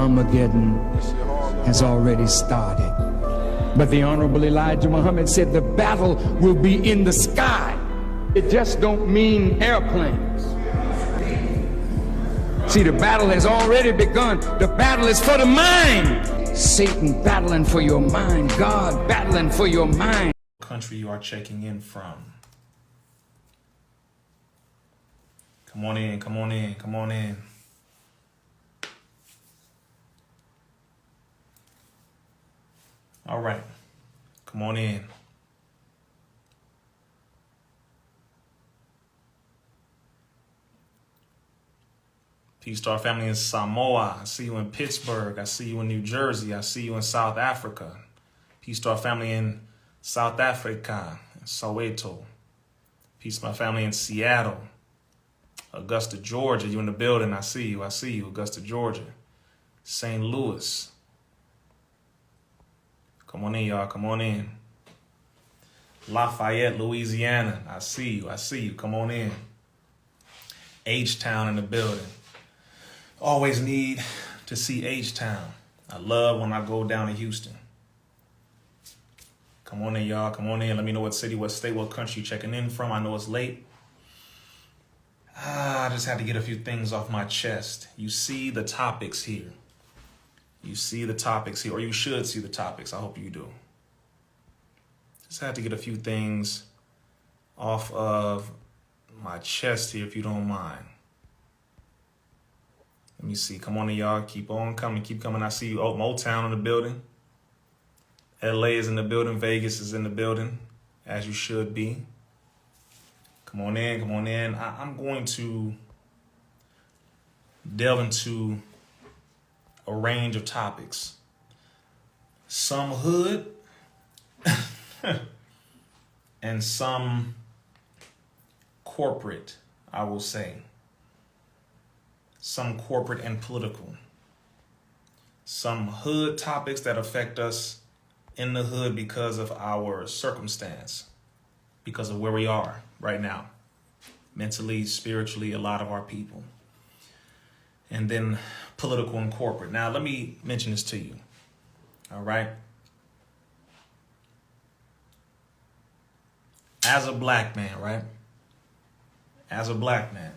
Armageddon has already started. But the Honorable Elijah Muhammad said the battle will be in the sky. It just don't mean airplanes. See, the battle has already begun. The battle is for the mind. Satan battling for your mind. God battling for your mind. Country you are checking in from. Come on in, come on in, come on in. All right, come on in. Peace to our family in Samoa. I see you in Pittsburgh. I see you in New Jersey. I see you in South Africa. Peace to our family in South Africa, Soweto. Peace to my family in Seattle. Augusta, Georgia. You in the building. I see you. I see you. Augusta, Georgia. St. Louis. Come on in, y'all. Come on in. Lafayette, Louisiana. I see you. I see you. Come on in. H-Town in the building. Always need to see H-Town. I love when I go down to Houston. Come on in, y'all. Come on in. Let me know what city, what state, what country you're checking in from. I know it's late. I just had to get a few things off my chest. You see the topics here. You see the topics here, or you should see the topics. I hope you do. Just had to get a few things off of my chest here, if you don't mind. Let me see. Come on in, y'all. Keep on coming. Keep coming. I see you. Oh, Motown in the building. LA is in the building. Vegas is in the building, as you should be. Come on in. Come on in. I'm going to delve into a range of topics. Some hood and some corporate, I will say. Some corporate and political. Some hood topics that affect us in the hood because of our circumstance, because of where we are right now, mentally, spiritually, a lot of our people. And then political and corporate. Now, let me mention this to you. All right. As a black man, right? As a black man.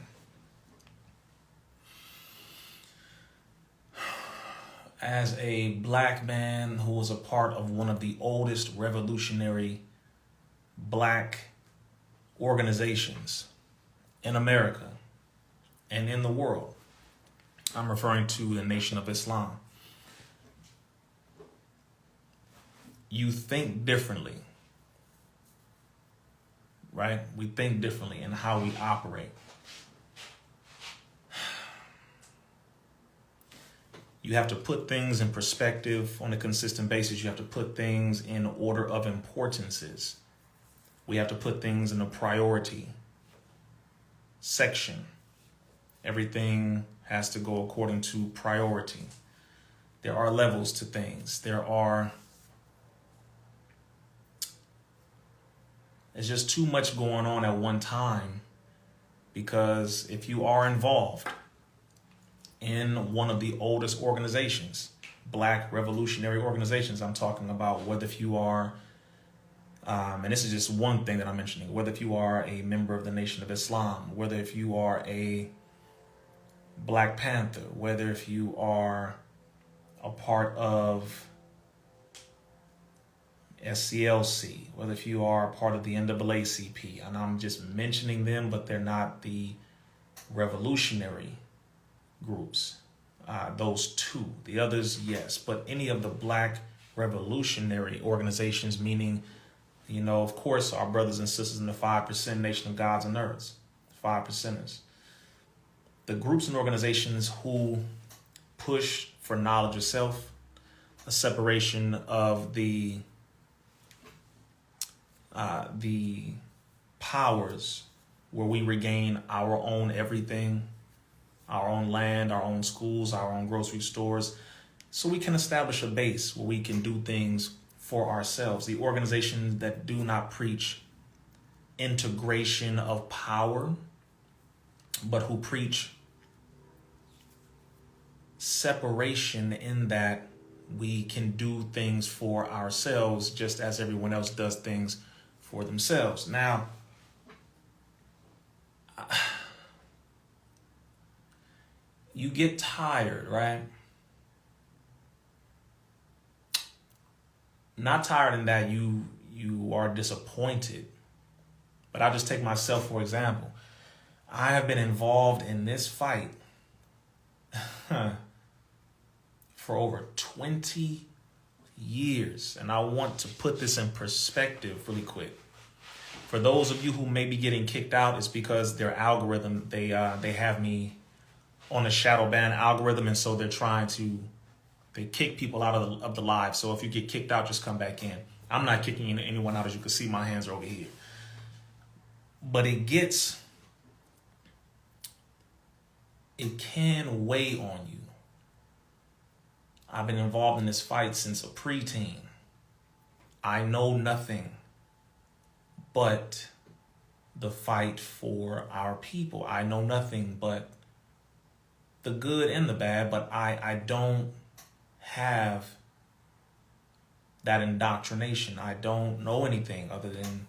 As a black man who was a part of one of the oldest revolutionary black organizations in America and in the world. I'm referring to the Nation of Islam. You think differently, right? We think differently in how we operate. You have to put things in perspective on a consistent basis. You have to put things in order of importances. We have to put things in a priority section. Everything has to go according to priority. There are levels to things. There's just too much going on at one time, because if you are involved in one of the oldest organizations, black revolutionary organizations, I'm talking about, whether if you are, and this is just one thing that I'm mentioning, whether if you are a member of the Nation of Islam, whether if you are a Black Panther, whether if you are a part of SCLC, whether if you are a part of the NAACP, and I'm just mentioning them, but they're not the revolutionary groups. Those two, the others, yes, but any of the black revolutionary organizations, meaning, you know, of course, our brothers and sisters in the 5% Nation of Gods and Earths, 5%ers. The groups and organizations who push for knowledge of self, a separation of the powers where we regain our own everything, our own land, our own schools, our own grocery stores, so we can establish a base where we can do things for ourselves. The organizations that do not preach integration of power, but who preach separation in that we can do things for ourselves just as everyone else does things for themselves. Now, you get tired, right? Not tired in that you are disappointed, but I'll just take myself for example. I have been involved in this fight for over 20 years, and I want to put this in perspective really quick. For those of you who may be getting kicked out, it's because their algorithm, they have me on a shadow ban algorithm, and so they kick people out of the live. So if you get kicked out, just come back in. I'm not kicking anyone out. As you can see, my hands are over here. But it can weigh on you. I've been involved in this fight since a preteen. I know nothing but the fight for our people. I know nothing but the good and the bad, but I don't have that indoctrination. I don't know anything other than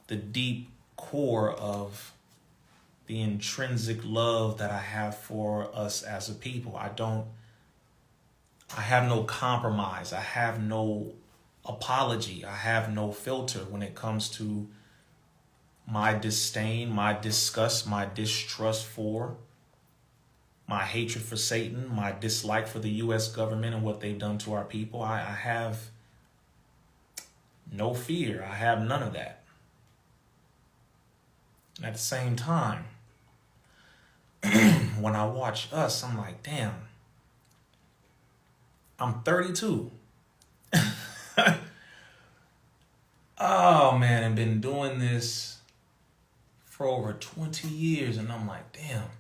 the deep core of the intrinsic love that I have for us as a people. I have no compromise. I have no apology. I have no filter when it comes to my disdain, my disgust, my distrust for, my hatred for Satan, my dislike for the U.S. government and what they've done to our people. I have no fear. I have none of that. And at the same time, when I watch us, I'm like, damn, I'm 32. Oh man, I've been doing this for over 20 years, and I'm like, damn.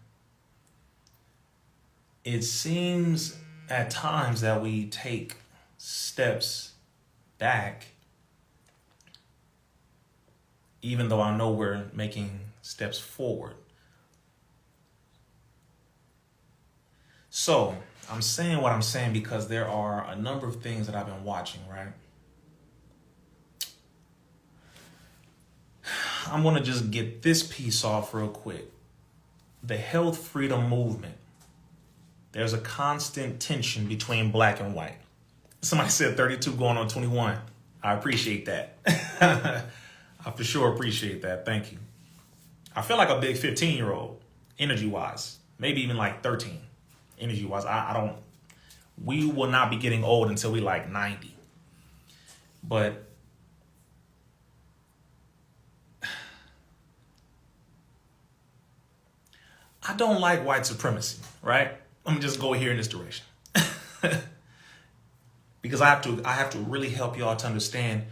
It seems at times that we take steps back, even though I know we're making steps forward. So I'm saying what I'm saying because there are a number of things that I've been watching, right? I'm going to just get this piece off real quick. The health freedom movement. There's a constant tension between black and white. Somebody said 32 going on 21. I appreciate that. I for sure appreciate that. Thank you. I feel like a big 15-year-old, energy-wise. Maybe even like 13, energy-wise. We will not be getting old until we like 90. But I don't like white supremacy, right? Let me just go here in this direction. Because I have to really help y'all to understand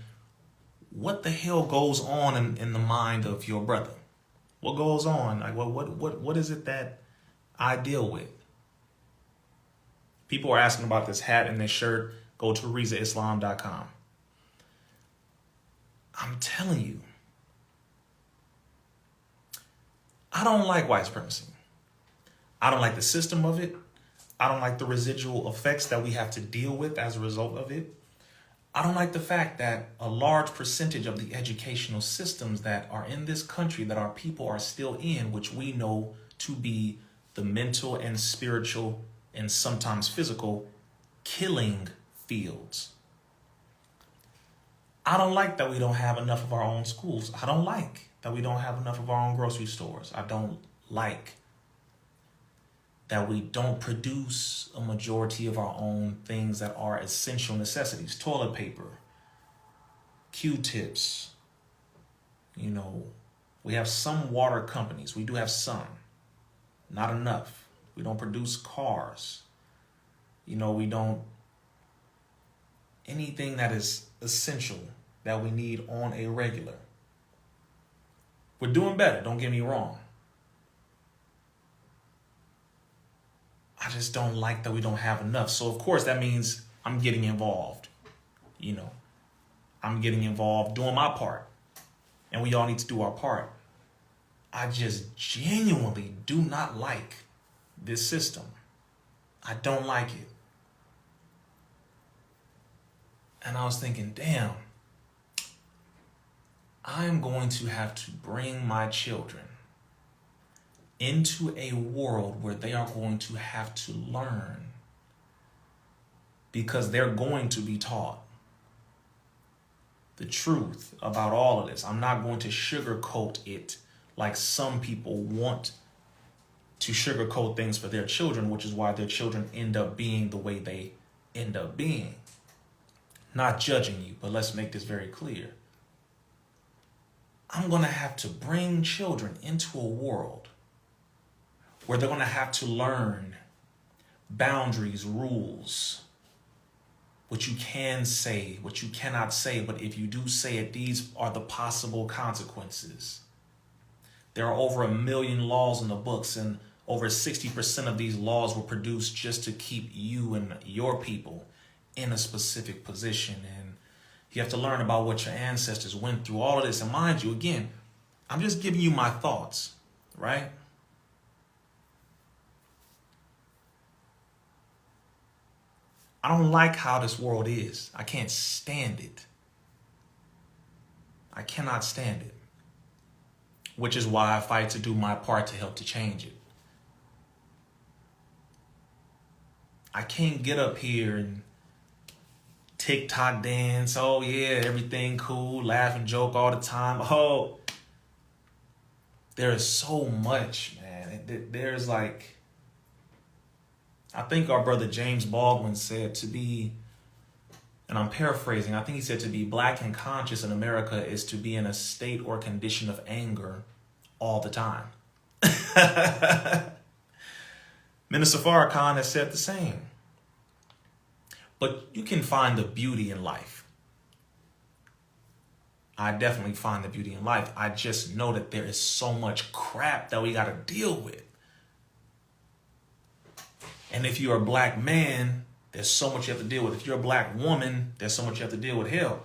what the hell goes on in the mind of your brother. What goes on? Like what is it that I deal with? People are asking about this hat and this shirt. Go to RizzaIslam.com. I'm telling you, I don't like white supremacy. I don't like the system of it. I don't like the residual effects that we have to deal with as a result of it. I don't like the fact that a large percentage of the educational systems that are in this country that our people are still in, which we know to be the mental and spiritual and sometimes physical killing fields. I don't like that we don't have enough of our own schools. I don't like that we don't have enough of our own grocery stores. I don't like that we don't produce a majority of our own things that are essential necessities. Toilet paper, Q-tips. You know, we have some water companies. We do have some, not enough. We don't produce cars. You know, we don't, anything that is essential that we need on a regular. We're doing better, don't get me wrong. I just don't like that we don't have enough. So of course that means I'm getting involved. You know, I'm getting involved, doing my part. And we all need to do our part. I just genuinely do not like this system. I don't like it. And I was thinking, damn, I'm going to have to bring my children into a world where they are going to have to learn, because they're going to be taught the truth about all of this. I'm not going to sugarcoat it like some people want to sugarcoat things for their children, which is why their children end up being the way they end up being. Not judging you, but let's make this very clear. I'm going to have to bring children into a world where they're going to have to learn boundaries, rules, what you can say, what you cannot say, but if you do say it, these are the possible consequences. There are over 1 million laws in the books, and over 60% of these laws were produced just to keep you and your people in a specific position. And you have to learn about what your ancestors went through, all of this. And mind you, again, I'm just giving you my thoughts, right? I don't like how this world is. I can't stand it. I cannot stand it. Which is why I fight to do my part to help to change it. I can't get up here and TikTok dance. Oh yeah, everything cool, laugh and joke all the time. Oh, there is so much, man. There's like, I think our brother James Baldwin said to be, and I'm paraphrasing, I think he said to be black and conscious in America is to be in a state or condition of anger all the time. Minister Farrakhan has said the same. But you can find the beauty in life. I definitely find the beauty in life. I just know that there is so much crap that we got to deal with. And if you're a black man, there's so much you have to deal with. If you're a black woman, there's so much you have to deal with. Hell,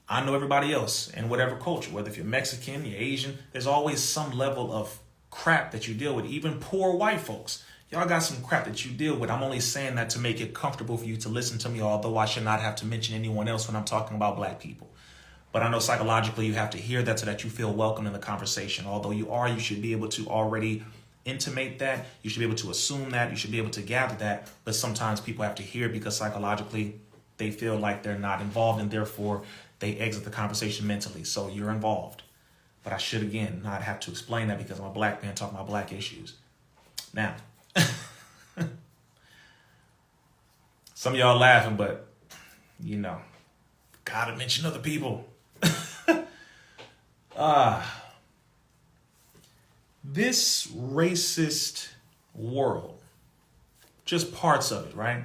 I know everybody else in whatever culture, whether if you're Mexican, you're Asian, there's always some level of crap that you deal with. Even poor white folks, y'all got some crap that you deal with. I'm only saying that to make it comfortable for you to listen to me, although I should not have to mention anyone else when I'm talking about black people. But I know psychologically you have to hear that so that you feel welcome in the conversation. Although you should be able to already intimate that. You should be able to assume that. You should be able to gather that. But sometimes people have to hear it because psychologically they feel like they're not involved, and therefore they exit the conversation mentally. So you're involved. But I should, again, not have to explain that because I'm a black man talking about black issues. Now, some of y'all laughing, but, you know, gotta mention other people. This racist world, just parts of it, right?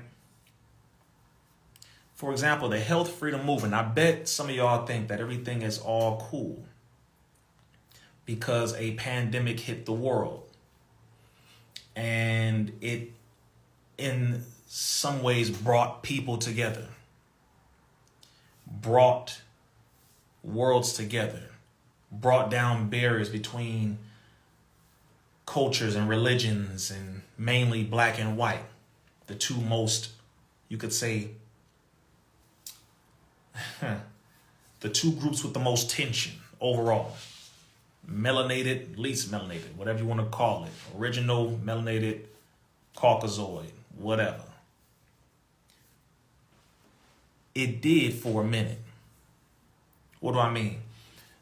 For example, the health freedom movement. I bet some of y'all think that everything is all cool because a pandemic hit the world. And it, in some ways, brought people together, brought worlds together, brought down barriers between cultures and religions, and mainly black and white, the two most, you could say, the two groups with the most tension overall. Melanated, least melanated, whatever you want to call it. Original, melanated, Caucasoid, whatever. It did for a minute. What do I mean?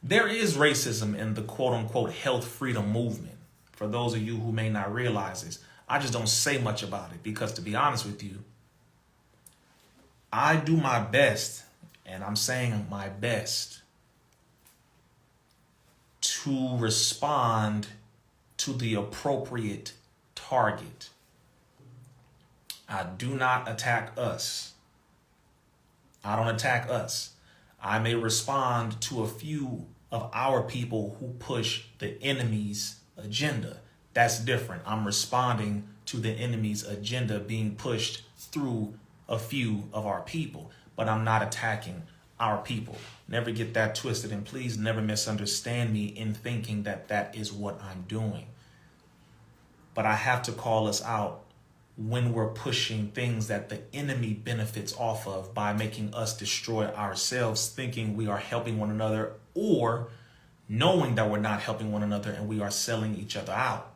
There is racism in the quote-unquote health freedom movement. For those of you who may not realize this, I just don't say much about it because, to be honest with you, I do my best, and I'm saying my best, to respond to the appropriate target. I do not attack us. I don't attack us. I may respond to a few of our people who push the enemy's agenda. That's different. I'm responding to the enemy's agenda being pushed through a few of our people, but I'm not attacking our people. Never get that twisted, and please never misunderstand me in thinking that that is what I'm doing. But I have to call us out when we're pushing things that the enemy benefits off of by making us destroy ourselves, thinking we are helping one another, or knowing that we're not helping one another and we are selling each other out.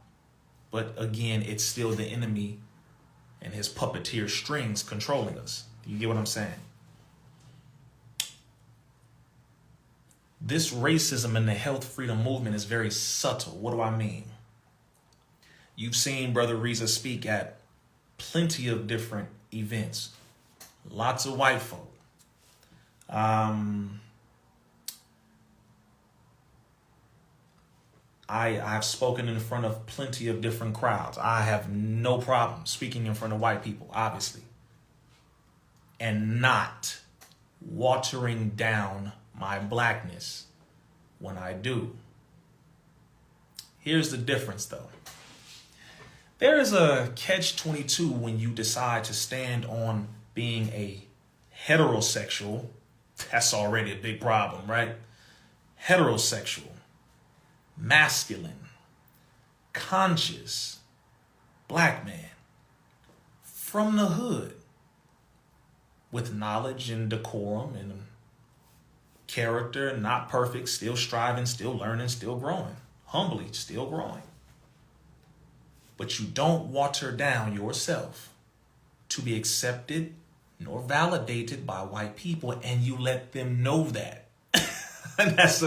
But again, it's still the enemy and his puppeteer strings controlling us. You get what I'm saying? This racism in the health freedom movement is very subtle. What do I mean? You've seen Brother Rizza speak at plenty of different events. Lots of white folk. I've spoken in front of plenty of different crowds. I have no problem speaking in front of white people, obviously, and not watering down my blackness when I do. Here's the difference, though. There is a catch-22 when you decide to stand on being a heterosexual. That's already a big problem, right? Heterosexual, masculine, conscious, black man from the hood with knowledge and decorum and character, not perfect, still striving, still learning, still growing, humbly still growing. But you don't water down yourself to be accepted nor validated by white people, and you let them know that. And that's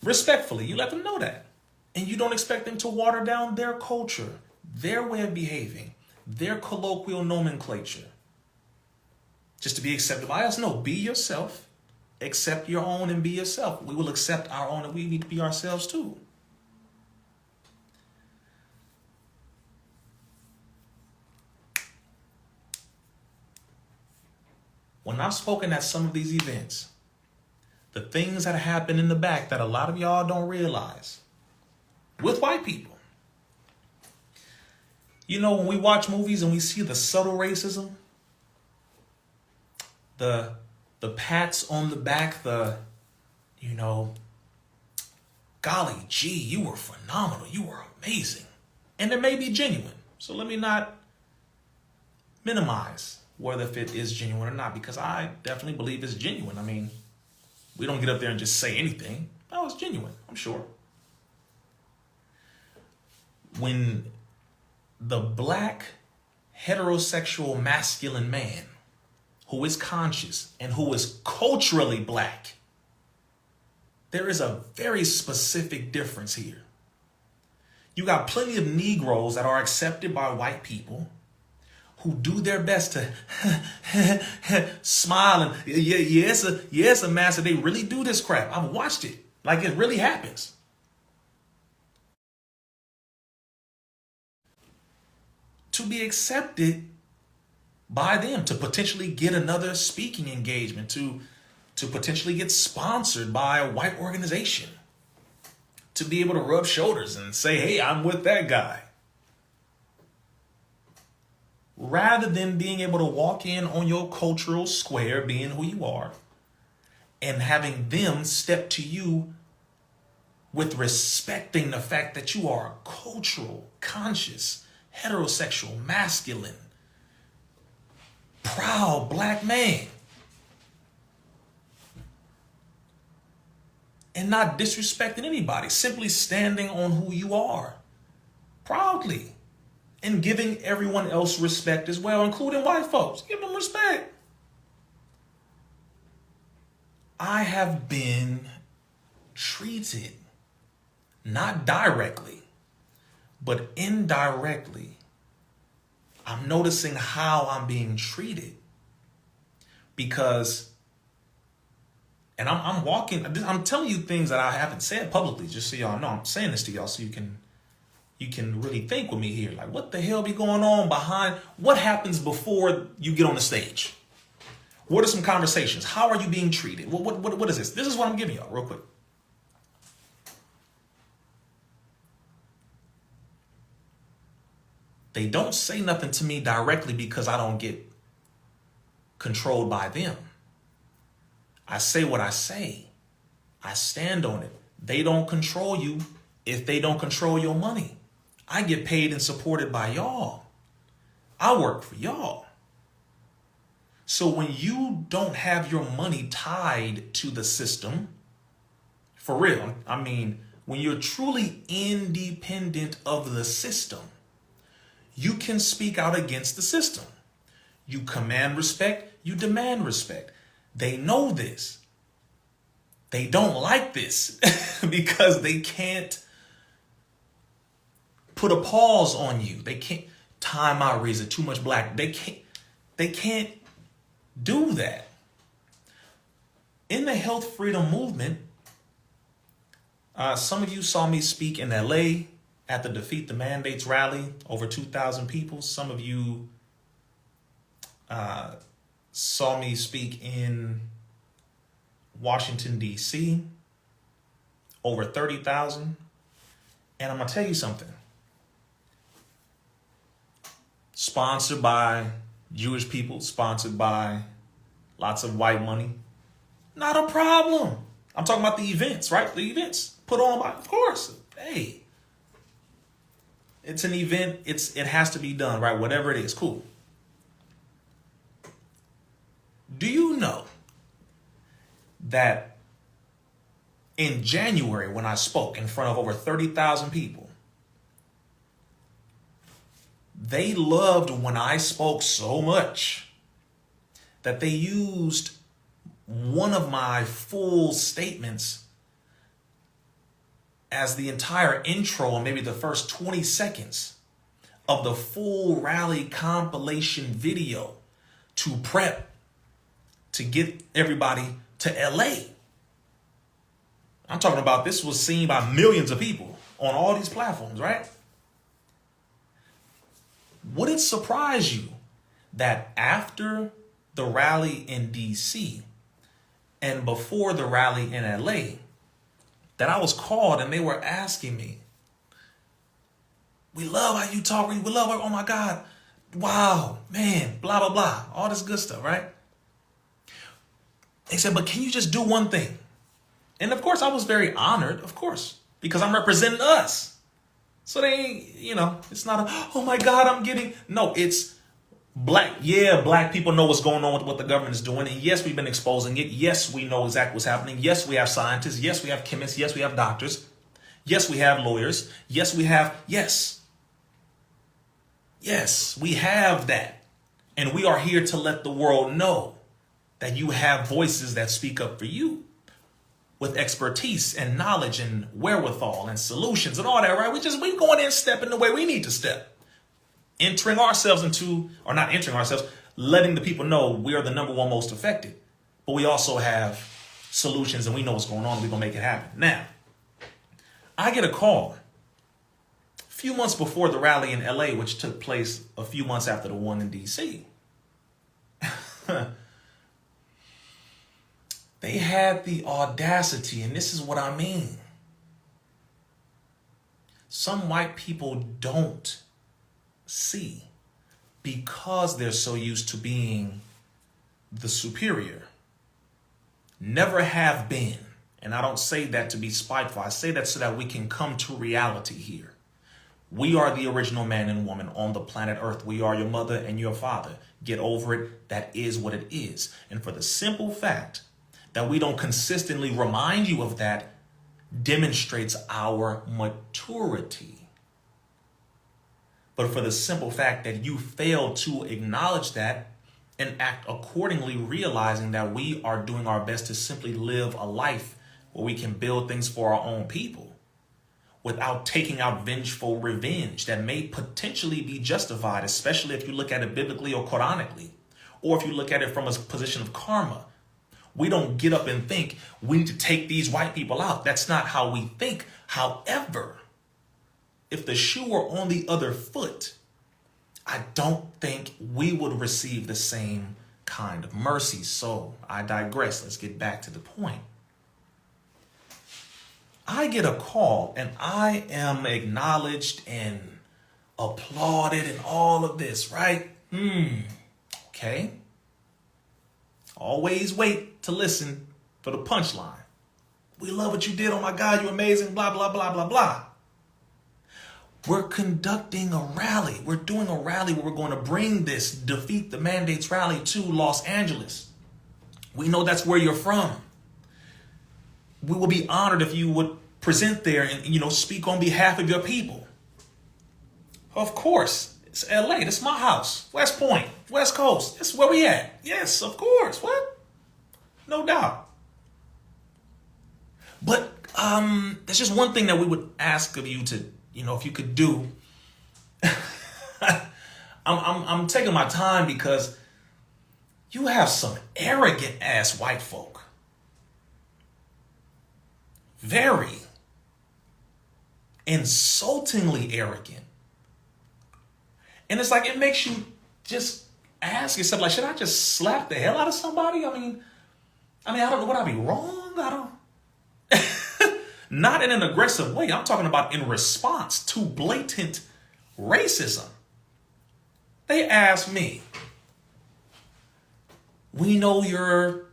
respectfully, you let them know that. And you don't expect them to water down their culture, their way of behaving, their colloquial nomenclature, just to be accepted by us. No, be yourself, accept your own and be yourself. We will accept our own and we need to be ourselves too. When I've spoken at some of these events, the things that happen in the back that a lot of y'all don't realize with white people. You know, when we watch movies and we see the subtle racism, the pats on the back, golly gee, you were phenomenal, you were amazing. And it may be genuine. So let me not minimize whether if it is genuine or not, because I definitely believe it's genuine. I mean, we don't get up there and just say anything. No, it's genuine, I'm sure. When the black heterosexual masculine man who is conscious and who is culturally black, there is a very specific difference here. You got plenty of Negroes that are accepted by white people who do their best to smile and yes, a master. They really do this crap. I've watched it. Like it really happens. To be accepted by them, to potentially get another speaking engagement, to potentially get sponsored by a white organization, to be able to rub shoulders and say, hey, I'm with that guy. Rather than being able to walk in on your cultural square, being who you are, and having them step to you with respecting the fact that you are a cultural, conscious, heterosexual, masculine, proud black man. And not disrespecting anybody, simply standing on who you are proudly. And giving everyone else respect as well, including white folks. Give them respect. I have been treated, not directly, but indirectly. I'm noticing how I'm being treated. Because, and I'm telling you things that I haven't said publicly, just so y'all know. I'm saying this to y'all so you can really think with me here. Like, what the hell be going on behind? What happens before you get on the stage? What are some conversations? How are you being treated? What is this? This is what I'm giving y'all real quick. They don't say nothing to me directly because I don't get controlled by them. I say what I say. I stand on it. They don't control you if they don't control your money. I get paid and supported by y'all. I work for y'all. So when you don't have your money tied to the system, for real, I mean, when you're truly independent of the system, you can speak out against the system. You command respect, you demand respect. They know this. They don't like this because they can't put a pause on you. They can't time out, Rizza, too much black. They can't do that. In the health freedom movement, some of you saw me speak in LA at the Defeat the Mandates rally, over 2,000 people. Some of you saw me speak in Washington, D.C., over 30,000. And I'm going to tell you something. Sponsored by Jewish people, sponsored by lots of white money. Not a problem. I'm talking about the events, right? The events put on by, of course. Hey, it's an event. It has to be done, right? Whatever it is, cool. Do you know that in January, when I spoke in front of over 30,000 people, they loved when I spoke so much that they used one of my full statements as the entire intro and maybe the first 20 seconds of the full rally compilation video to prep to get everybody to LA. I'm talking about this was seen by millions of people on all these platforms, right? Would it surprise you that after the rally in DC and before the rally in LA, that I was called and they were asking me, we love how you talk, we love, oh my God, wow, man, blah, blah, blah, all this good stuff, right? They said, but can you just do one thing? And of course, I was very honored, of course, because I'm representing us. So they, it's not oh my God, I'm getting, no, it's black. Yeah, black people know what's going on with what the government is doing. And yes, we've been exposing it. Yes, we know exactly what's happening. Yes, we have scientists. Yes, we have chemists. Yes, we have doctors. Yes, we have lawyers. Yes, we have, yes, we have that. And we are here to let the world know that you have voices that speak up for you with expertise and knowledge and wherewithal and solutions and all that, right? We going in stepping the way we need to step. Entering ourselves into, or not entering ourselves, letting the people know we are the number one most affected. But we also have solutions and we know what's going on and we're going to make it happen. Now, I get a call a few months before the rally in LA, which took place a few months after the one in DC. They had the audacity, and this is what I mean. Some white people don't see because they're so used to being the superior. Never have been. And I don't say that to be spiteful. I say that so that we can come to reality here. We are the original man and woman on the planet Earth. We are your mother and your father. Get over it. That is what it is. And for the simple fact that we don't consistently remind you of that demonstrates our maturity. But for the simple fact that you fail to acknowledge that and act accordingly, realizing that we are doing our best to simply live a life where we can build things for our own people without taking out vengeful revenge that may potentially be justified, especially if you look at it biblically or Quranically, or if you look at it from a position of karma. We don't get up and think we need to take these white people out. That's not how we think. However, if the shoe were on the other foot, I don't think we would receive the same kind of mercy. So I digress. Let's get back to the point. I get a call and I am acknowledged and applauded and all of this, right? Okay. Always wait to listen for the punchline. We love what you did. Oh my God, you're amazing. Blah, blah, blah, blah, blah. We're conducting a rally. We're doing a rally where we're going to bring this Defeat the Mandates rally to Los Angeles. We know that's where you're from. We will be honored if you would present there and, speak on behalf of your people. Of course, it's LA. That's my house. West Point, West Coast. That's where we at. Yes, of course. What? No doubt. But there's just one thing that we would ask of you to, if you could do. I'm taking my time because you have some arrogant ass white folk. Very insultingly arrogant. And it's like, it makes you just ask yourself, like, should I just slap the hell out of somebody? I mean, I don't know, would I be wrong? I don't. Not in an aggressive way. I'm talking about in response to blatant racism. They asked me, we know you're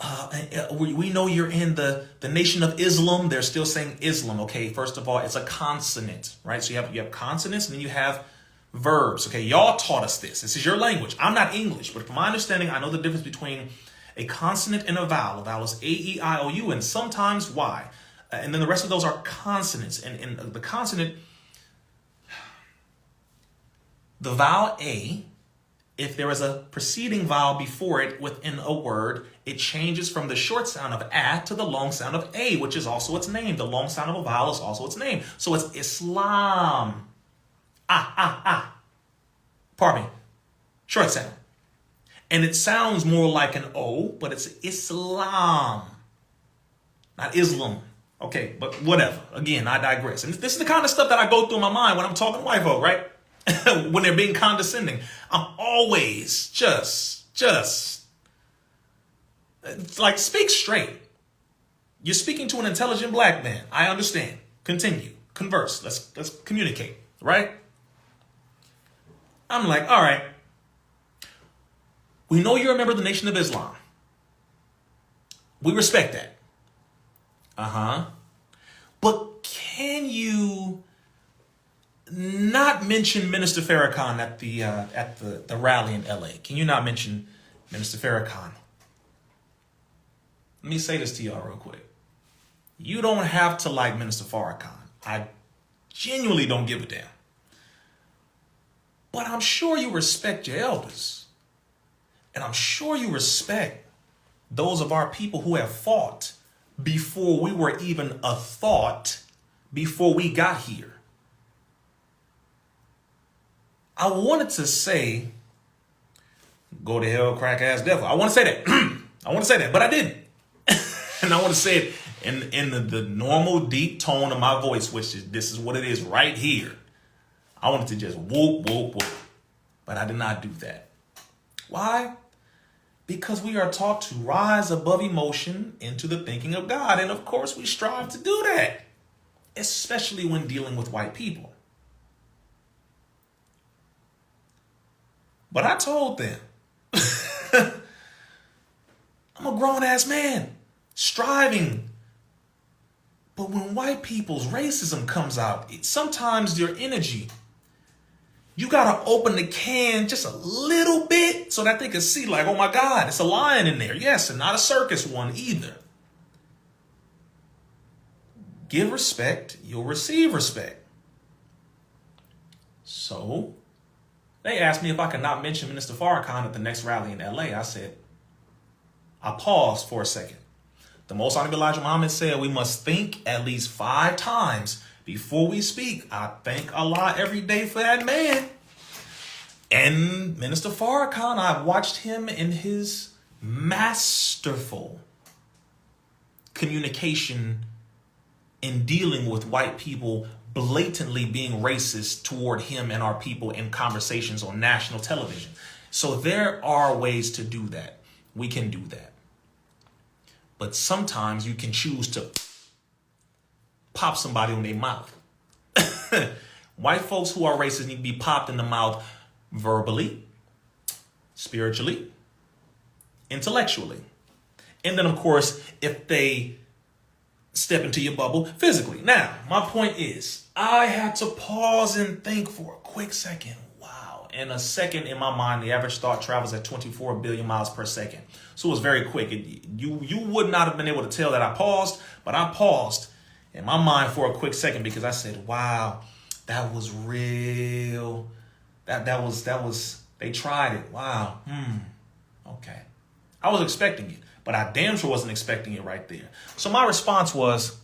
in the Nation of Islam. They're still saying Islam. Okay, first of all, it's a consonant, right? So you have consonants and then you have verbs. Okay, y'all taught us this. This is your language. I'm not English, but from my understanding, I know the difference between a consonant and a vowel. A vowel is A, E, I, O, U, and sometimes Y. And then the rest of those are consonants. And the consonant, the vowel A, if there is a preceding vowel before it within a word, it changes from the short sound of A to the long sound of A, which is also its name. The long sound of a vowel is also its name. So it's Islam. Pardon me. Short sound. And it sounds more like an O, but it's Islam, not Islam. Okay, but whatever. Again, I digress. And this is the kind of stuff that I go through in my mind when I'm talking to white folk, right? When they're being condescending. I'm always just like, speak straight. You're speaking to an intelligent black man. I understand. Continue. Converse. Let's communicate, right? I'm like, all right. We know you're a member of the Nation of Islam. We respect that. But can you not mention Minister Farrakhan at the rally in LA? Can you not mention Minister Farrakhan? Let me say this to y'all real quick. You don't have to like Minister Farrakhan. I genuinely don't give a damn. But I'm sure you respect your elders. And I'm sure you respect those of our people who have fought before we were even a thought, before we got here. I wanted to say, go to hell, crack ass devil. I want to say that. But I didn't. And I want to say it in the normal deep tone of my voice, which is, this is what it is right here. I wanted to just whoop, whoop, whoop. But I did not do that. Why? Because we are taught to rise above emotion into the thinking of God. And of course, we strive to do that, especially when dealing with white people. But I told them, I'm a grown-ass man, striving. But when white people's racism comes out, sometimes your energy, you got to open the can just a little bit so that they can see, like, oh my God, it's a lion in there. Yes, and not a circus one either. Give respect, you'll receive respect. So they asked me if I could not mention Minister Farrakhan at the next rally in LA. I said, I paused for a second. The Most Honorable Elijah Muhammad said we must think at least 5 times before we speak. I thank Allah every day for that man. And Minister Farrakhan, I've watched him in his masterful communication in dealing with white people blatantly being racist toward him and our people in conversations on national television. So there are ways to do that. We can do that. But sometimes you can choose to pop somebody on their mouth. White folks who are racist need to be popped in the mouth verbally, spiritually, intellectually. And then, of course, if they step into your bubble physically. Now, my point is, I had to pause and think for a quick second. Wow. In a second, in my mind, the average thought travels at 24 billion miles per second. So it was very quick. You would not have been able to tell that I paused, but I paused in my mind for a quick second because I said, wow, that was real. That was, they tried it. Wow. Okay. I was expecting it, but I damn sure wasn't expecting it right there. So my response was,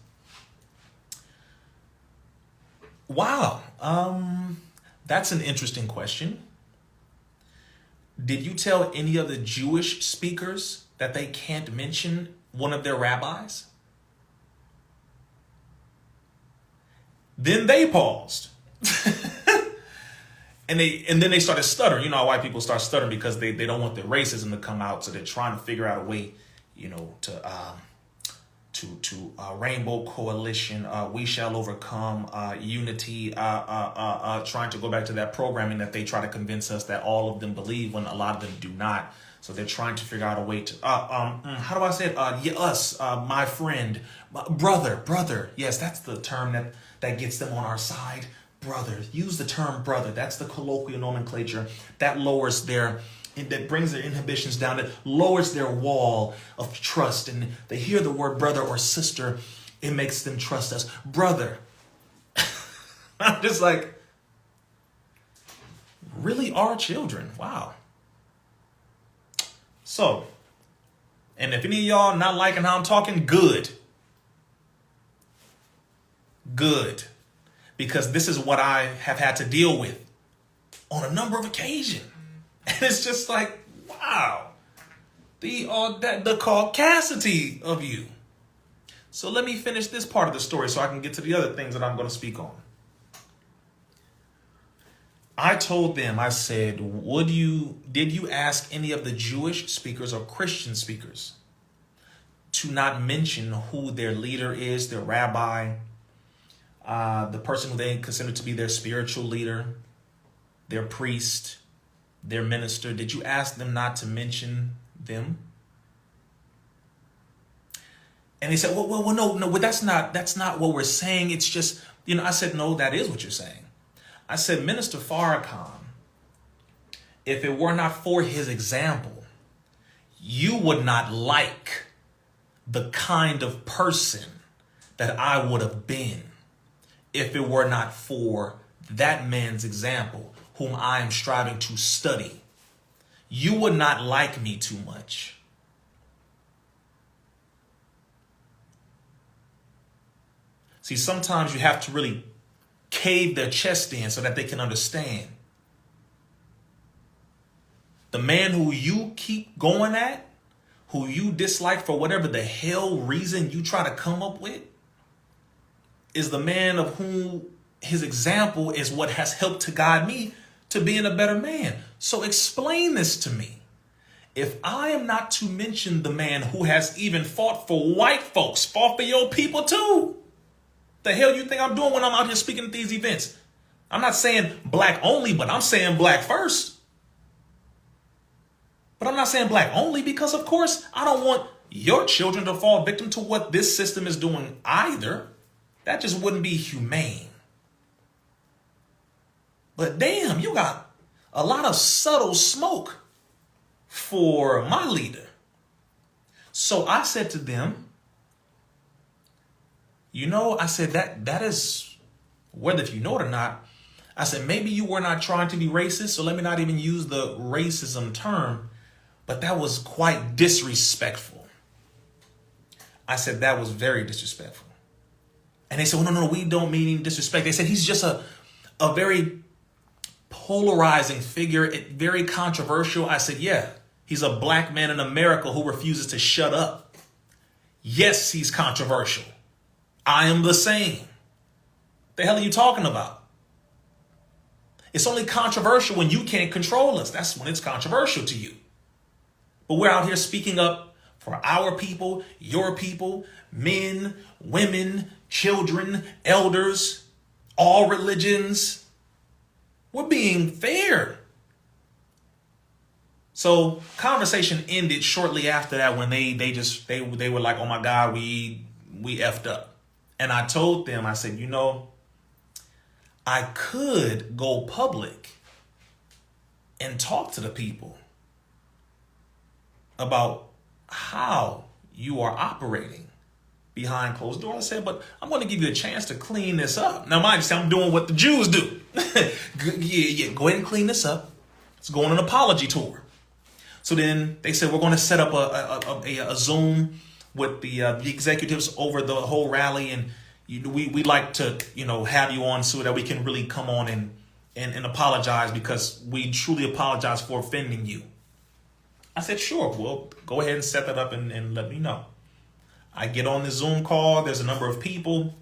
wow, that's an interesting question. Did you tell any of the Jewish speakers that they can't mention one of their rabbis? Then they paused. And then they started stuttering. You know how white people start stuttering because they don't want their racism to come out. So they're trying to figure out a way, to rainbow coalition, we shall overcome, unity, trying to go back to that programming that they try to convince us that all of them believe when a lot of them do not. So they're trying to figure out a way to, how do I say it? Us, my friend, brother. Yes, that's the term that gets them on our side. Brother. Use the term brother. That's the colloquial nomenclature that lowers that brings their inhibitions down, that lowers their wall of trust. And they hear the word brother or sister, it makes them trust us. Brother. I'm just like, really our children. Wow. So, and if any of y'all not liking how I'm talking, good. Because this is what I have had to deal with on a number of occasions. And it's just like, wow, the caucasity of you. So let me finish this part of the story so I can get to the other things that I'm going to speak on. I told them, I said, did you ask any of the Jewish speakers or Christian speakers to not mention who their leader is, their rabbi, the person who they consider to be their spiritual leader, their priest, their minister? Did you ask them not to mention them? And they said, well, no, that's not what we're saying. It's just, I said, no, that is what you're saying. I said, Minister Farrakhan, if it were not for his example, you would not like the kind of person that I would have been if it were not for that man's example, whom I am striving to study. You would not like me too much. See, sometimes you have to really cave their chest in so that they can understand. The man who you keep going at, who you dislike for whatever the hell reason you try to come up with, is the man of whom his example is what has helped to guide me to being a better man. So explain this to me. If I am not to mention the man who has even fought for white folks, fought for your people too, the hell you think I'm doing when I'm out here speaking at these events? I'm not saying black only, but I'm saying black first. But I'm not saying black only because, of course, I don't want your children to fall victim to what this system is doing either. That just wouldn't be humane. But damn, you got a lot of subtle smoke for my leader. So I said to them, I said that is, whether if you know it or not, I said, maybe you were not trying to be racist, so let me not even use the racism term, but that was quite disrespectful. I said, that was very disrespectful. And they said, well, no, we don't mean any disrespect. They said, he's just a very polarizing figure, very controversial. I said, yeah, he's a black man in America who refuses to shut up. Yes, he's controversial. I am the same. The hell are you talking about? It's only controversial when you can't control us. That's when it's controversial to you. But we're out here speaking up for our people, your people, men, women, children, elders, all religions. We're being fair. So conversation ended shortly after that when they were like, oh my God, we we effed up. And I told them, I said, you know, I could go public and talk to the people about how you are operating behind closed doors. I said, but I'm going to give you a chance to clean this up. Now, mind you, I'm doing what the Jews do. Yeah, go ahead and clean this up. Let's go on an apology tour. So then they said, we're going to set up a Zoom with the executives over the whole rally. And we'd like to, have you on so that we can really come on and apologize, because we truly apologize for offending you. I said, sure, well, go ahead and set that up and let me know. I get on the Zoom call. There's a number of people.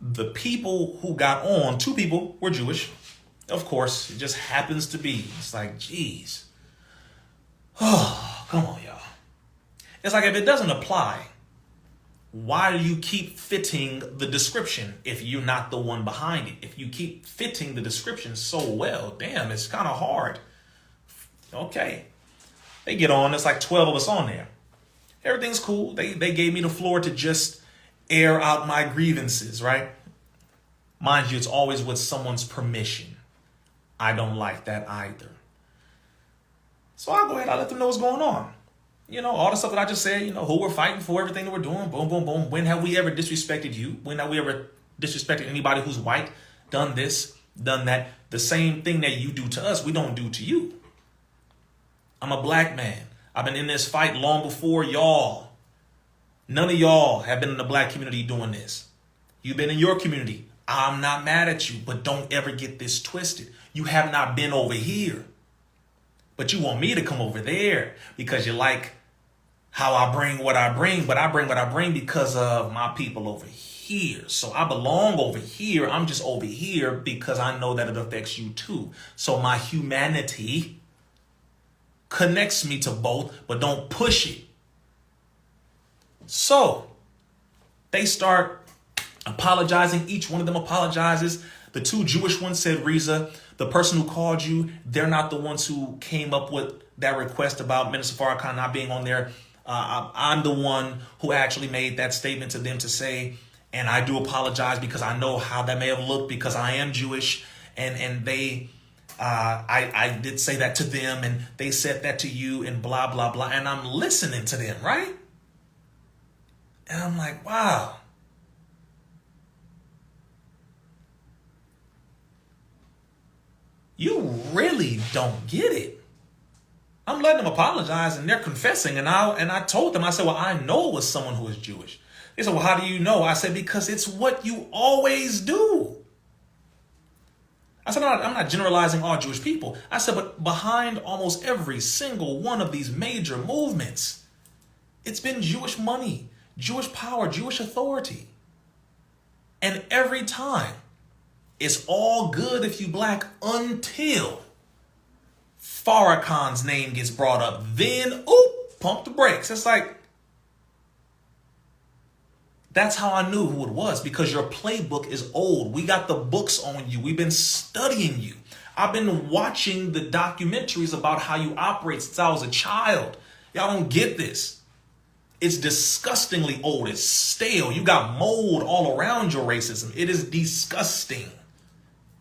The people who got on, 2 people were Jewish. Of course, it just happens to be. It's like, geez. Oh, come on, y'all. It's like, if it doesn't apply, why do you keep fitting the description if you're not the one behind it? If you keep fitting the description so well, damn, it's kind of hard. Okay. They get on. It's like 12 of us on there. Everything's cool. They gave me the floor to just air out my grievances, right? Mind you, it's always with someone's permission. I don't like that either. So I'll go ahead. I'll let them know what's going on. All the stuff that I just said, who we're fighting for, everything that we're doing, boom, boom, boom. When have we ever disrespected you? When have we ever disrespected anybody who's white, done this, done that? The same thing that you do to us, we don't do to you. I'm a black man. I've been in this fight long before y'all. None of y'all have been in the black community doing this. You've been in your community. I'm not mad at you, but don't ever get this twisted. You have not been over here, but you want me to come over there because you like how I bring what I bring, but I bring what I bring because of my people over here. So I belong over here. I'm just over here because I know that it affects you too. So my humanity connects me to both, but don't push it. So they start apologizing. Each one of them apologizes. The 2 Jewish ones said, Rizza, the person who called you, they're not the ones who came up with that request about Minister Farrakhan not being on there. I'm the one who actually made that statement to them to say, and I do apologize because I know how that may have looked because I am Jewish, and they I did say that to them, and they said that to you, and blah, blah, blah. And I'm listening to them, right? And I'm like, wow. You really don't get it. I'm letting them apologize, and they're confessing. And I told them, I said, well, I know it was someone who is Jewish. They said, well, how do you know? I said, because it's what you always do. I said, I'm not generalizing all Jewish people. I said, but behind almost every single one of these major movements, it's been Jewish money, Jewish power, Jewish authority. And every time, it's all good if you black until Farrakhan's name gets brought up. Then, pump the brakes. It's like, that's how I knew who it was, because your playbook is old. We got the books on you. We've been studying you. I've been watching the documentaries about how you operate since I was a child. Y'all don't get this. It's disgustingly old. It's stale. You got mold all around your racism. It is disgusting.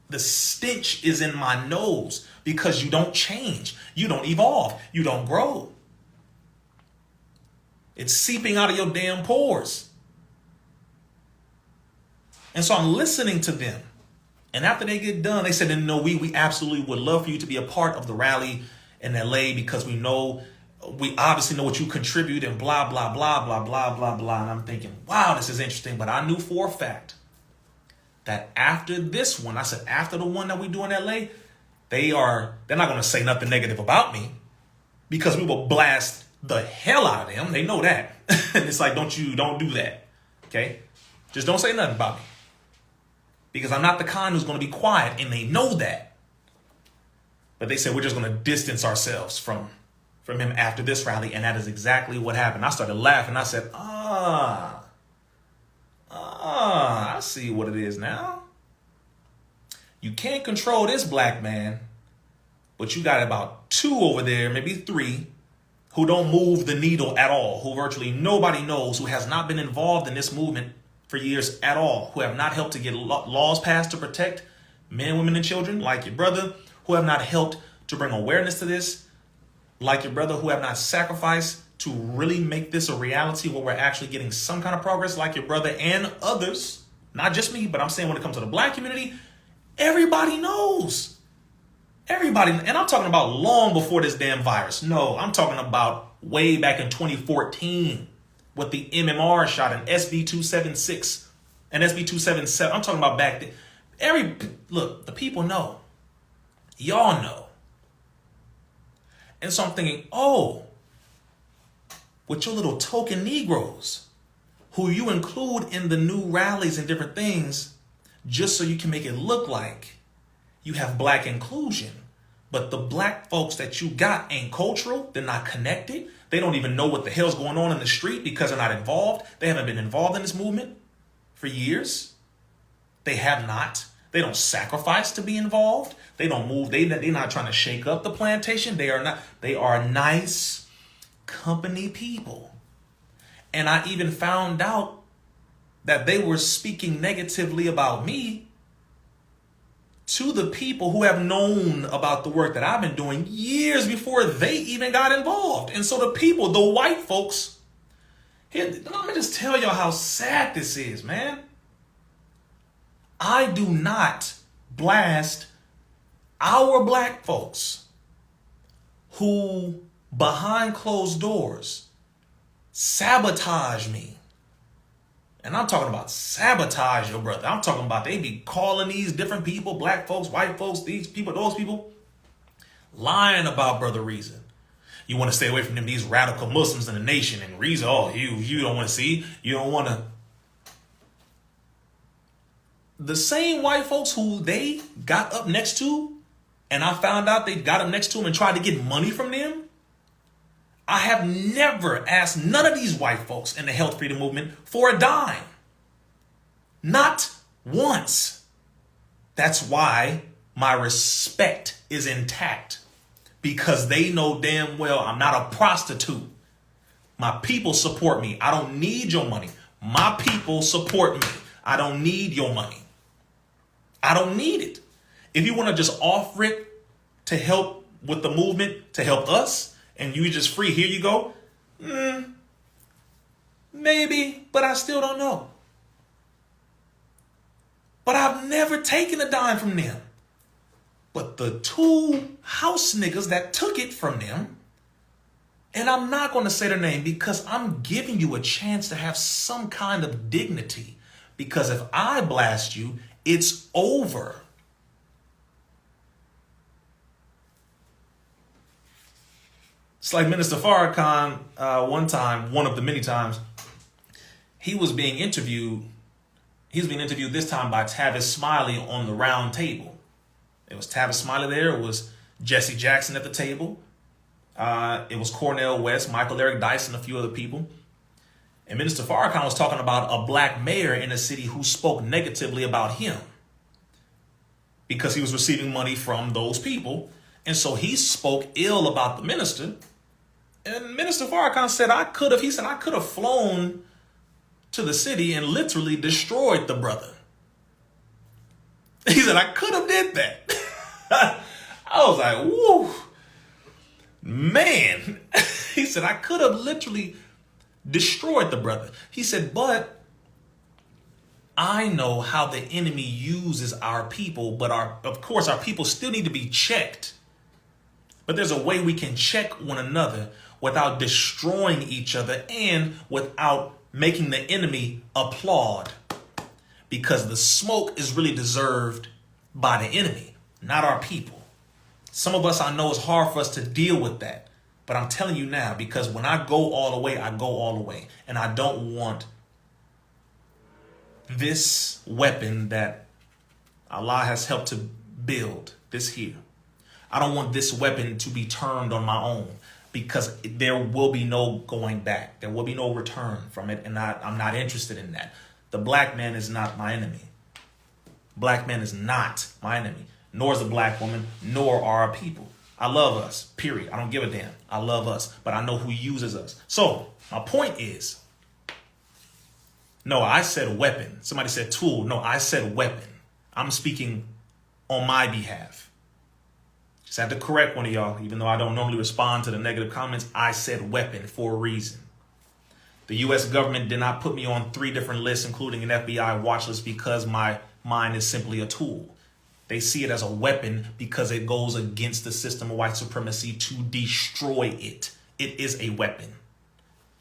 The stench is in my nose because you don't change. You don't evolve. You don't grow. It's seeping out of your damn pores. And so I'm listening to them. And after they get done, they said, no, we absolutely would love for you to be a part of the rally in LA because we obviously know what you contribute and blah, blah, blah, blah, blah, blah, blah. And I'm thinking, wow, this is interesting. But I knew for a fact that after this one, I said, after the one that we do in LA, they're not going to say nothing negative about me because we will blast the hell out of them. They know that. And it's like, don't do that. Okay. Just don't say nothing about me. Because I'm not the kind who's going to be quiet, and they know that. But they said, we're just going to distance ourselves from him after this rally, and that is exactly what happened. I started laughing. I said, I see what it is now. You can't control this black man, but you got about 2 over there, maybe 3, who don't move the needle at all, who virtually nobody knows, who has not been involved in this movement for years at all, who have not helped to get laws passed to protect men, women, and children, like your brother, who have not helped to bring awareness to this, like your brother, who have not sacrificed to really make this a reality where we're actually getting some kind of progress, like your brother and others, not just me, but I'm saying when it comes to the black community, everybody knows. Everybody, and I'm talking about long before this damn virus. No, I'm talking about way back in 2014 with the MMR shot and SV276 and SV277. I'm talking about back then. Look, the people know. Y'all know. And so I'm thinking, oh, with your little token Negroes, who you include in the new rallies and different things, just so you can make it look like you have black inclusion. But the black folks that you got ain't cultural. They're not connected. They don't even know what the hell's going on in the street because they're not involved. They haven't been involved in this movement for years. They have not. They don't sacrifice to be involved. They don't move. They're not trying to shake up the plantation. They are not. They are nice company people. And I even found out that they were speaking negatively about me to the people who have known about the work that I've been doing years before they even got involved. And so the people, the white folks, here, let me just tell y'all how sad this is, man. I do not blast our black folks who, behind closed doors, sabotage me. And I'm talking about sabotage your brother. I'm talking about they be calling these different people, black folks, white folks, these people, those people, lying about Brother Rizza. You want to stay away from them, these radical Muslims in the nation. And Rizza, oh, you don't want to see, you don't want to. The same white folks who they got up next to, and I found out they got up next to them and tried to get money from them, I have never asked none of these white folks in the health freedom movement for a dime. Not once. That's why my respect is intact, because they know damn well I'm not a prostitute. My people support me. I don't need your money. My people support me. I don't need your money. I don't need it. If you want to just offer it to help with the movement, to help us, and you just free, here you go. Maybe, but I still don't know. But I've never taken a dime from them. But the two house niggas that took it from them, and I'm not going to say their name because I'm giving you a chance to have some kind of dignity. Because if I blast you, it's over. It's like Minister Farrakhan, one of the many times, he was being interviewed. He was being interviewed this time by Tavis Smiley on the round table. It was Tavis Smiley there. It was Jesse Jackson at the table. It was Cornel West, Michael Eric Dyson, a few other people. And Minister Farrakhan was talking about a black mayor in a city who spoke negatively about him because he was receiving money from those people. And so he spoke ill about the minister. And Minister Farrakhan said, I could have flown to the city and literally destroyed the brother. He said, I could have did that. I was like, woo, man. He said, I could have literally destroyed the brother. He said, but I know how the enemy uses our people, but of course our people still need to be checked. But there's a way we can check one another without destroying each other and without making the enemy applaud, because the smoke is really deserved by the enemy, not our people. Some of us, I know it's hard for us to deal with that, but I'm telling you now, because when I go all the way, I go all the way. And I don't want this weapon that Allah has helped to build, this here. I don't want this weapon to be turned on my own, because there will be no going back. There will be no return from it. And I'm not interested in that. The black man is not my enemy. Black man is not my enemy, nor is the black woman, nor are our people. I love us, period. I don't give a damn. I love us, but I know who uses us. So my point is, no, I said weapon. Somebody said tool. No, I said weapon. I'm speaking on my behalf. Just had to correct one of y'all, even though I don't normally respond to the negative comments. I said weapon for a reason. The U.S. government did not put me on 3 different lists, including an FBI watch list, because my mind is simply a tool. They see it as a weapon because it goes against the system of white supremacy to destroy it. It is a weapon.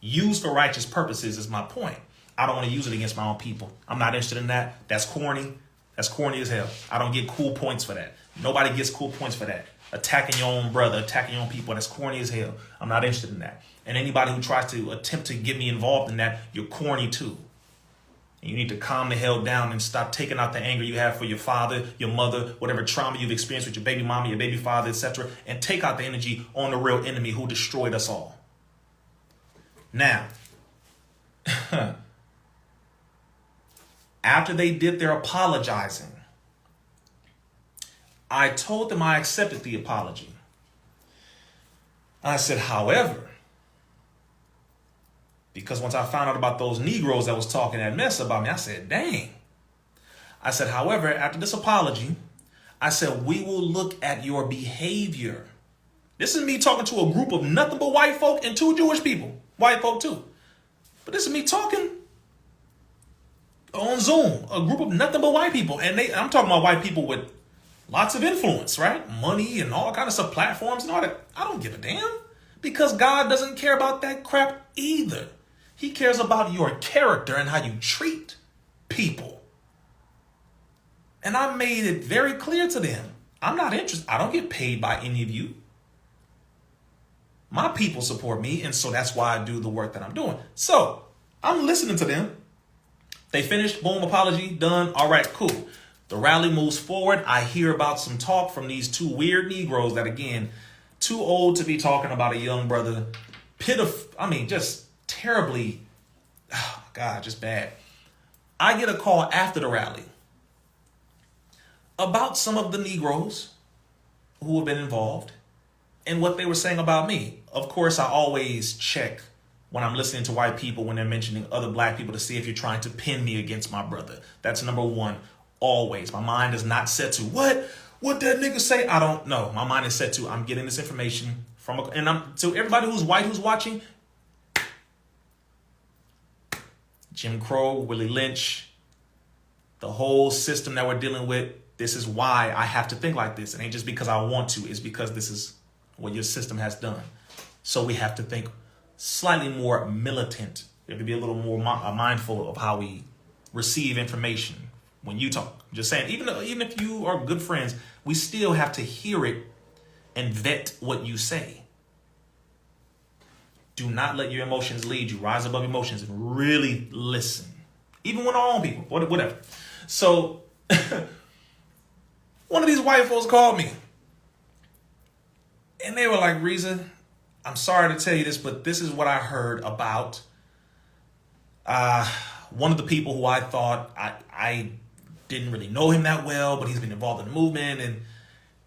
Used for righteous purposes is my point. I don't want to use it against my own people. I'm not interested in that. That's corny. That's corny as hell. I don't get cool points for that. Nobody gets cool points for that. Attacking your own brother, attacking your own people, that's corny as hell. I'm not interested in that. And anybody who tries to attempt to get me involved in that, you're corny too. You need to calm the hell down and stop taking out the anger you have for your father, your mother, whatever trauma you've experienced with your baby mama, your baby father, etc., and take out the energy on the real enemy who destroyed us all. Now, after they did their apologizing, I told them I accepted the apology. I said, however, because once I found out about those Negroes that was talking that mess about me, I said, dang. I said, however, after this apology, I said, we will look at your behavior. This is me talking to a group of nothing but white folk and 2 Jewish people. White folk too. But this is me talking on Zoom, a group of nothing but white people. And I'm talking about white people with lots of influence, right? Money and all kind of stuff, platforms and all that. I don't give a damn, because God doesn't care about that crap either. He cares about your character and how you treat people. And I made it very clear to them. I'm not interested. I don't get paid by any of you. My people support me, and so that's why I do the work that I'm doing. So I'm listening to them. They finished, boom, apology, done. All right, cool. The rally moves forward. I hear about some talk from these 2 weird Negroes that, again, too old to be talking about a young brother. Just terribly, oh my God, just bad. I get a call after the rally about some of the Negroes who have been involved and what they were saying about me. Of course, I always check when I'm listening to white people, when they're mentioning other black people, to see if you're trying to pin me against my brother. That's number 1, always. My mind is not set to, what that nigga say? I don't know. My mind is set to, I'm getting this information from, to everybody who's white who's watching, Jim Crow, Willie Lynch, the whole system that we're dealing with, this is why I have to think like this. It ain't just because I want to, it's because this is what your system has done. So we have to think slightly more militant. We have to be a little more mindful of how we receive information when you talk. I'm just saying, even if you are good friends, we still have to hear it and vet what you say. Do not let your emotions lead you. Rise above emotions and really listen. Even when our own people, whatever. So one of these white folks called me. And they were like, Rizza, I'm sorry to tell you this, but this is what I heard about one of the people who I thought I didn't really know him that well, but he's been involved in the movement. And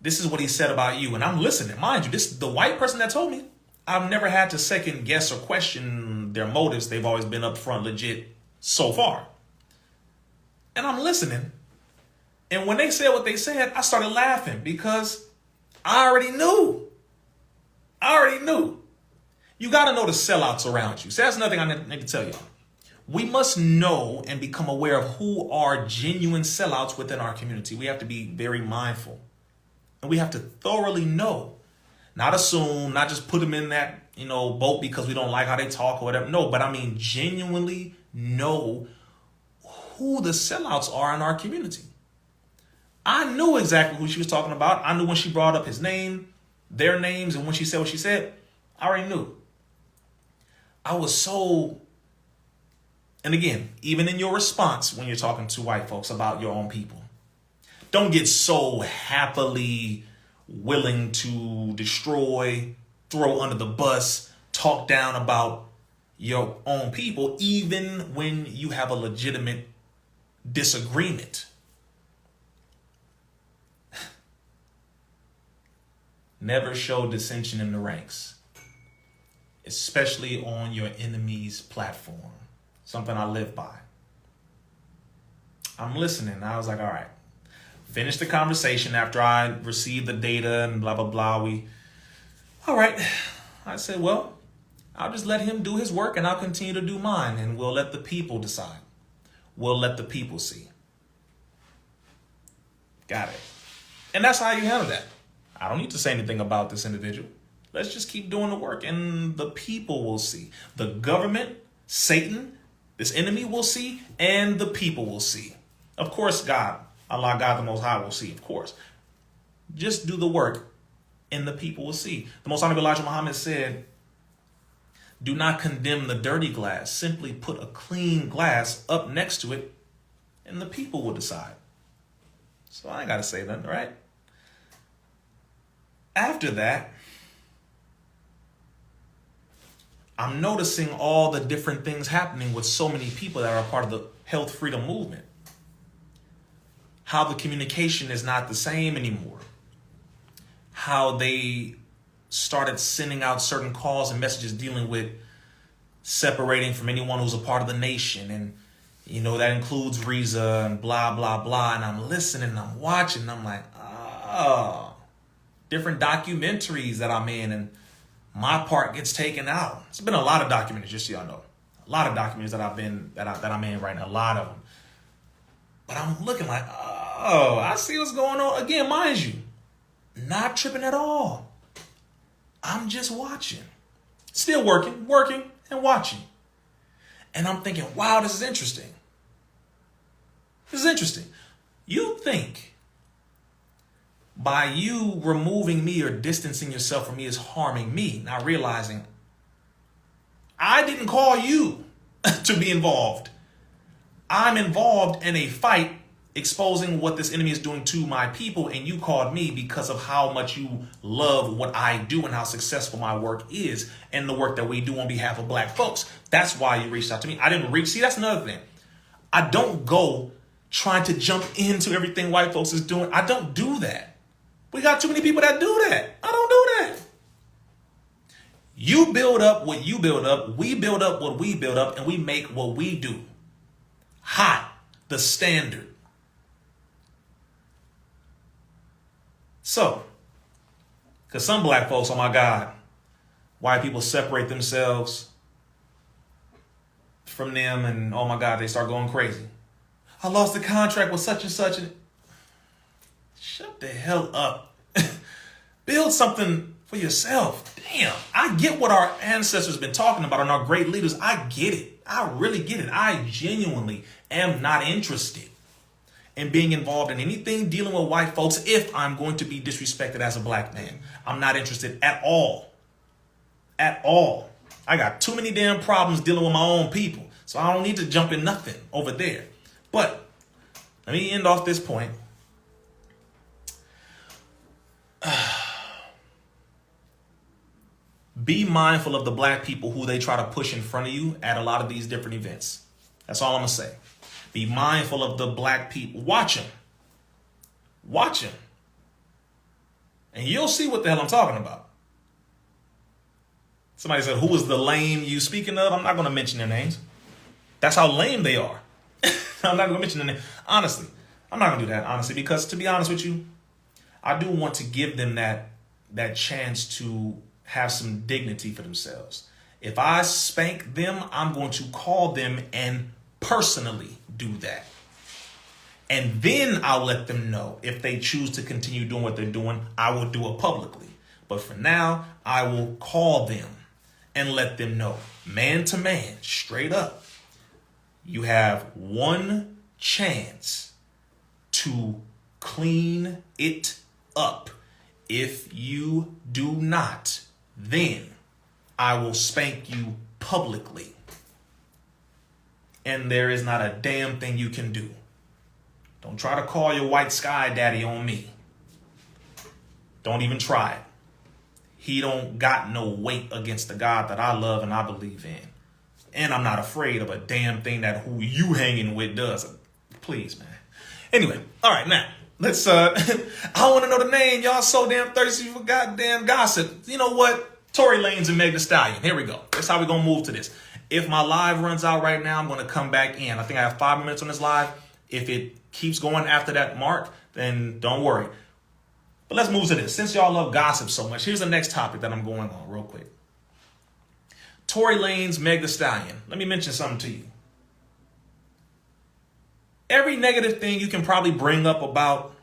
this is what he said about you. And I'm listening. Mind you, the white person that told me, I've never had to second guess or question their motives. They've always been upfront, legit so far. And I'm listening. And when they said what they said, I started laughing because I already knew. You got to know the sellouts around you. So that's another thing I need to tell you. We must know and become aware of who are genuine sellouts within our community. We have to be very mindful. And we have to thoroughly know. Not assume, not just put them in that, boat because we don't like how they talk or whatever. No, but I mean genuinely know who the sellouts are in our community. I knew exactly who she was talking about. I knew when she brought up his name, their names, and when she said what she said, I already knew. I was so, and again, even in your response when you're talking to white folks about your own people, don't get so happily willing to destroy, throw under the bus, talk down about your own people, even when you have a legitimate disagreement. Never show dissension in the ranks, especially on your enemy's platform. Something I live by. I'm listening. I was like, all right. Finish the conversation after I received the data and blah, blah, blah. All right. I said, well, I'll just let him do his work and I'll continue to do mine, and we'll let the people decide. We'll let the people see. Got it. And that's how you handle that. I don't need to say anything about this individual. Let's just keep doing the work and the people will see. The government, Satan, this enemy will see, and the people will see. Of course, God, Allah, God the Most High will see, of course. Just do the work and the people will see. The Most Honorable Elijah Muhammad said, do not condemn the dirty glass. Simply put a clean glass up next to it and the people will decide. So I ain't got to say nothing, right? After that, I'm noticing all the different things happening with so many people that are part of the health freedom movement. How the communication is not the same anymore. How they started sending out certain calls and messages dealing with separating from anyone who's a part of the nation. And, you know, that includes Rizza and blah, blah, blah. And I'm listening and I'm watching and I'm like, oh, different documentaries that I'm in and my part gets taken out. It's been a lot of documentaries, just so y'all know. A lot of documentaries that I'm in right now, a lot of them. But I'm looking like, oh, I see what's going on. Again, mind you, not tripping at all. I'm just watching. Still working and watching. And I'm thinking, wow, this is interesting. This is interesting. You think by you removing me or distancing yourself from me is harming me, not realizing I didn't call you to be involved. I'm involved in a fight exposing what this enemy is doing to my people, and you called me because of how much you love what I do and how successful my work is and the work that we do on behalf of black folks. That's why you reached out to me. I didn't reach. See, that's another thing. I don't go trying to jump into everything white folks is doing. I don't do that. We got too many people that do that. I don't do that. You build up what you build up. We build up what we build up, and we make what we do hot, the standard. So, because some black folks, oh my God, white people separate themselves from them and oh my God, they start going crazy. I lost the contract with such and such. And shut the hell up. Build something for yourself. Damn, I get what our ancestors been talking about and our great leaders. I get it. I really get it. I genuinely am not interested in being involved in anything dealing with white folks if I'm going to be disrespected as a black man. I'm not interested at all. At all. I got too many damn problems dealing with my own people, so I don't need to jump in nothing over there. But let me end off this point. Be mindful of the black people who they try to push in front of you at a lot of these different events. That's all I'm going to say. Be mindful of the black people. Watch them. Watch them. And you'll see what the hell I'm talking about. Somebody said, who is the lame you speaking of? I'm not going to mention their names. That's how lame they are. I'm not going to mention their name. Honestly, I'm not going to do that, honestly, because to be honest with you, I do want to give them that chance to have some dignity for themselves. If I spank them, I'm going to call them and personally do that. And then I'll let them know if they choose to continue doing what they're doing, I will do it publicly. But for now, I will call them and let them know, man to man, straight up, you have one chance to clean it up. If you do not, then I will spank you publicly. And there is not a damn thing you can do. Don't try to call your white sky daddy on me. Don't even try it. He don't got no weight against the God that I love and I believe in. And I'm not afraid of a damn thing that who you hanging with does. Please, man. Anyway, all right, now, let's I want to know the name. Y'all so damn thirsty for goddamn gossip. You know what? Tory Lanez and Meg Thee Stallion. Here we go. That's how we're gonna move to this. If my live runs out right now, I'm gonna come back in. I think I have 5 minutes on this live. If it keeps going after that mark, then don't worry. But let's move to this. Since y'all love gossip so much, here's the next topic that I'm going on real quick. Tory Lanez, Meg Thee Stallion. Let me mention something to you. Every negative thing you can probably bring up about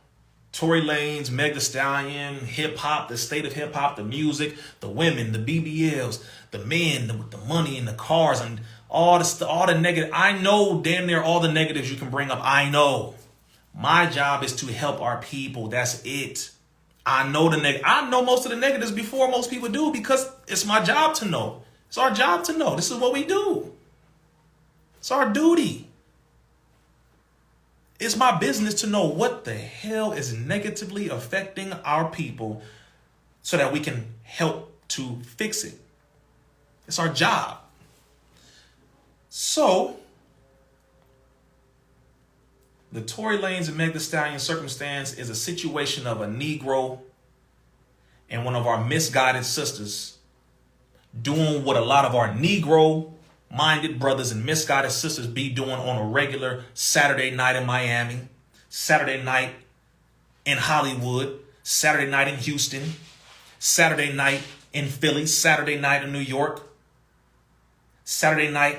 Tory Lanez, Meg Thee Stallion, hip hop, the state of hip hop, the music, the women, the BBLs, the men with the money and the cars and all the negative. I know damn near all the negatives you can bring up. I know. My job is to help our people. That's it. I know I know most of the negatives before most people do because it's my job to know. It's our job to know. This is what we do. It's our duty. It's my business to know what the hell is negatively affecting our people so that we can help to fix it. It's our job. So, the Tory Lanez and Meg Thee Stallion circumstance is a situation of a Negro and one of our misguided sisters doing what a lot of our Negro-minded brothers and misguided sisters be doing on a regular Saturday night in Miami, Saturday night in Hollywood, Saturday night in Houston, Saturday night in Philly, Saturday night in New York, Saturday night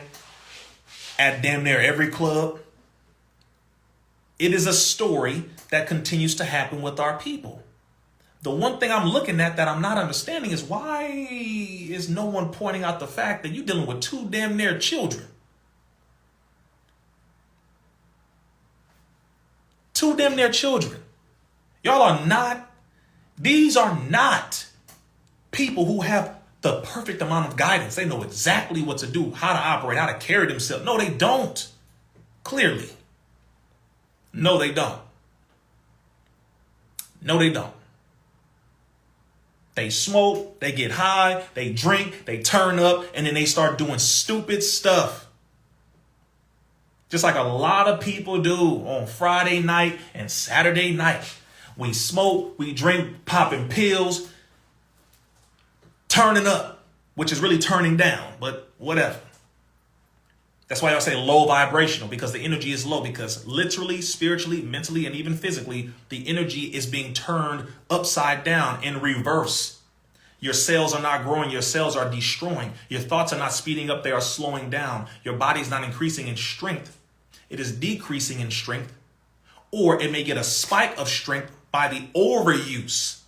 at damn near every club. It is a story that continues to happen with our people. The one thing I'm looking at that I'm not understanding is why is no one pointing out the fact that you're dealing with two damn near children? Two damn near children. These are not people who have the perfect amount of guidance. They know exactly what to do, how to operate, how to carry themselves. No, they don't. Clearly. No, they don't. No, they don't. They smoke, they get high, they drink, they turn up, and then they start doing stupid stuff. Just like a lot of people do on Friday night and Saturday night. We smoke, we drink, popping pills, turning up, which is really turning down, but whatever. That's why y'all say low vibrational, because the energy is low, because literally, spiritually, mentally, and even physically, the energy is being turned upside down in reverse. Your cells are not growing. Your cells are destroying. Your thoughts are not speeding up. They are slowing down. Your body is not increasing in strength. It is decreasing in strength, or it may get a spike of strength by the overuse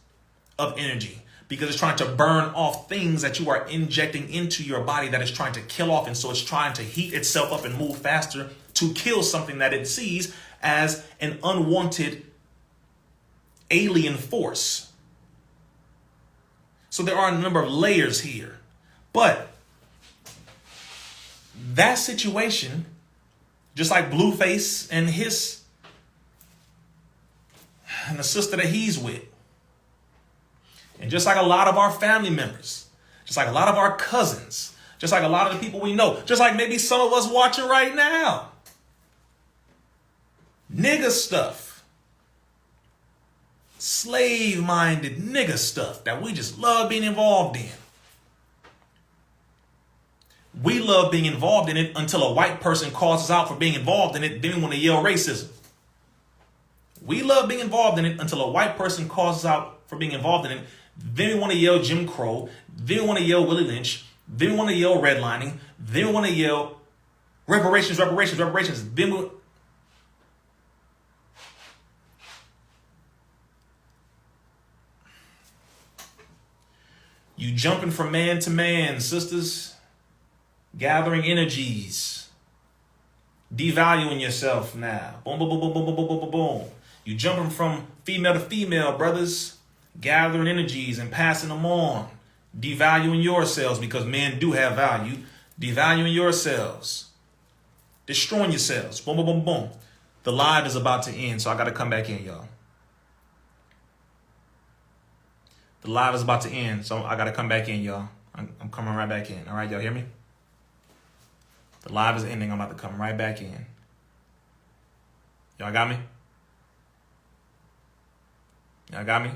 of energy, because it's trying to burn off things that you are injecting into your body that is trying to kill off. And so it's trying to heat itself up and move faster to kill something that it sees as an unwanted alien force. So there are a number of layers here. But that situation, just like Blueface and the sister that he's with, and just like a lot of our family members, just like a lot of our cousins, just like a lot of the people we know, just like maybe some of us watching right now. Nigga stuff. Slave-minded nigga stuff that we just love being involved in. We love being involved in it until a white person calls us out for being involved in it. Then we want to yell racism. We love being involved in it until a white person calls us out for being involved in it. Then we want to yell Jim Crow. Then we want to yell Willie Lynch. Then we want to yell redlining. Then we want to yell reparations. Then you jumping from man to man, sisters. Gathering energies. Devaluing yourself now. Boom, boom, boom, boom, boom, boom, boom, boom, boom. You jumping from female to female, brothers. Gathering energies and passing them on. Devaluing yourselves, because men do have value. Devaluing yourselves. Destroying yourselves. Boom, boom, boom, boom. The live is about to end, so I got to come back in, y'all. The live is about to end, so I got to come back in, y'all. I'm coming right back in. All right, y'all hear me? The live is ending. I'm about to come right back in. Y'all got me? Y'all got me?